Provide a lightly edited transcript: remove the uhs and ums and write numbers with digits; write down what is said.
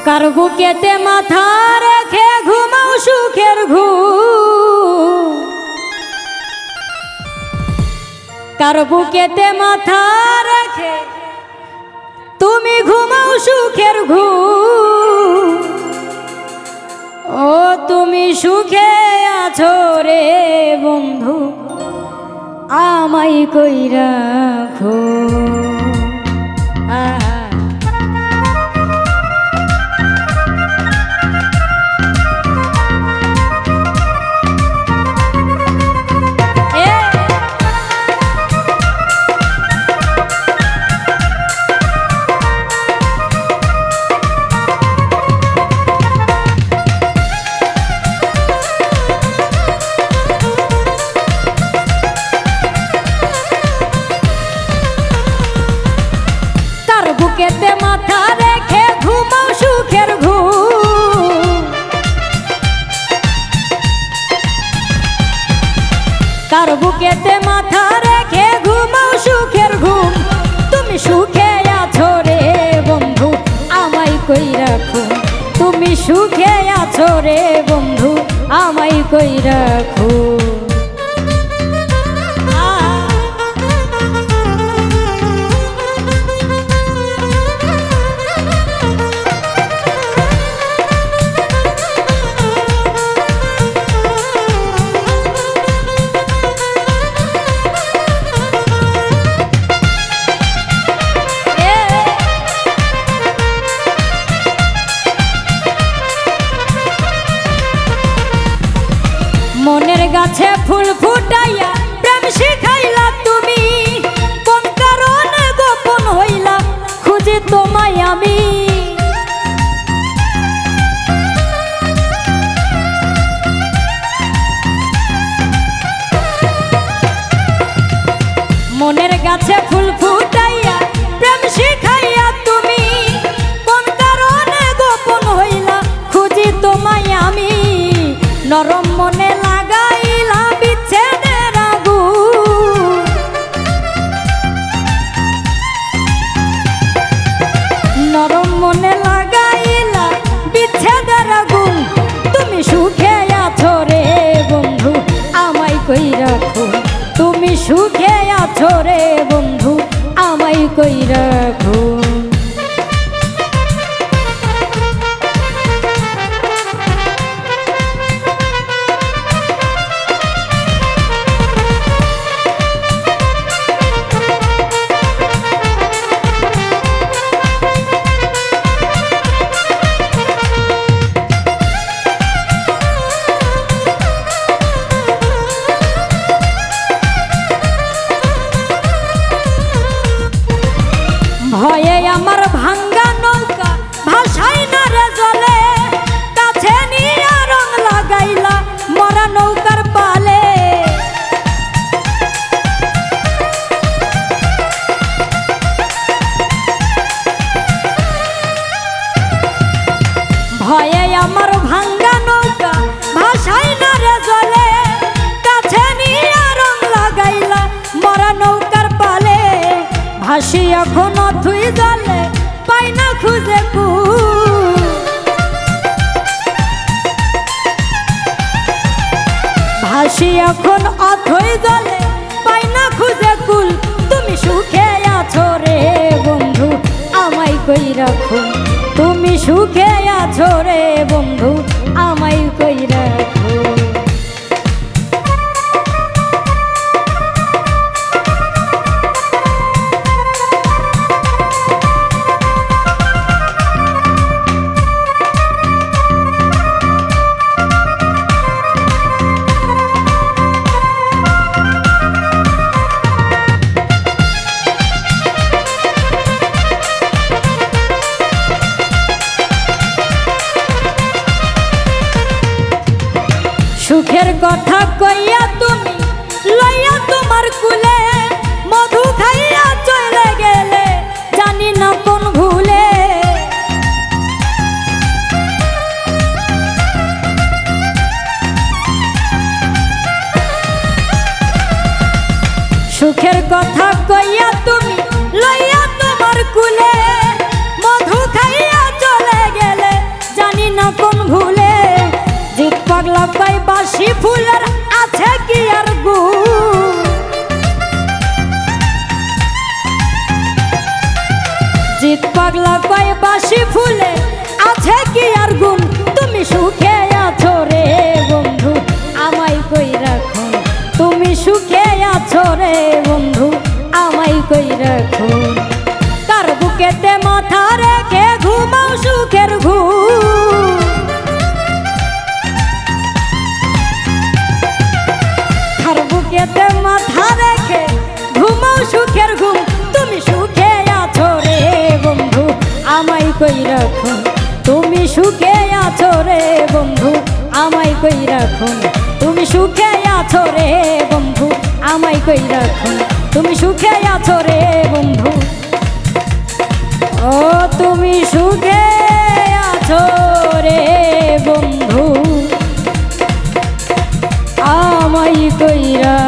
কার বুকেতে মাথা রেখে ঘুমাও সুখের ঘুম, কার বুকেতে মাথা রেখে তুমি ঘুমাও সুখের ঘুম। ও তুমি সুখে আছো রে বন্ধু, আমায় কই রাখো। বুকেতে মাথা রেখে ঘুমাও সুখের ঘুম, কার বুকেতে মাথা রেখে ঘুমাও সুখের ঘুম। তুমি সুখে আছো রে বন্ধু, আমায় কই রাখো। তুমি সুখে আছো রে বন্ধু, আমায় কই রাখো। মনের গাছে ফুল ফুটাইয়া প্রেম শিখাইলা তুমি, কোন কারণে গোপন হইলা খুঁজি তোমায় আমি। মনের গাছে ফুল ফুটাইয়া প্রেম শিখাইয়া তুমি, কোন কারণে গোপন হইলা খুঁজি তোমায় আমি। নরম মনে লাগাইলা বিচ্ছেদের আগুন, নরম মনে লাগাইলা বিচ্ছেদের আগুন। তুমি সুখে আছো রে বন্ধু, আমায় কই রাখো। তুমি সুখে আছো রে বন্ধু, আমায় কই রাখো। ভয়ে আমার ভাঙ্গা নৌকা ভাসাই না রে জলে, কাছে নিয়ে রং লাগাইলা মরা নৌকার পালে। ভয়ে আমার ভাঙ্গা নৌকা ভাসাই না রে জলে, কাছে নিয়ে রং লাগাইলা মরা নৌকার পালে। ভাসি এখন অথই জলে পাই না খুঁজে কুল, ভাসি এখন অথই জলে পাই না খুঁজে কুল। তুমি সুখে আছো রে বন্ধু, আমায় কই রাখো। তুমি সুখে আছো রে বন্ধু, আমায় কই রাখো। সুখের কথা কইয়া তুমি লইয়া তোমার কুলে, মধু খাইয়া চলে গেলে জানি না কোন ভুলে। সুখের কথা কইয়া তুমি লইয়া তোমার কুলে, মধু খাইয়া চলে গেলে জিত পাগলা কয় বাসি ফুলে আছে কি আর গুণ তুমি সুখে আছো রে বন্ধু আমায় কই রাখো তুমি সুখে আছো রে বন্ধু আমায় কই রাখো কার বুকেতে মাথা রেখে ঘুমাও সুখের ঘুম কার বুকেতে মাথা রেখে ঘুমাও সুখের ঘুম তুমি সুখে আছো রে বন্ধু আমায় কই রাখো তুমি সুখে আছো রে বন্ধু আমায় কই রাখো তুমি সুখে আছো রে বন্ধু আমায় কই রাখো তুমি সুখে আছো রে বন্ধু ও তুমি সুখে আছো রে বন্ধু আমায় কই রাখো।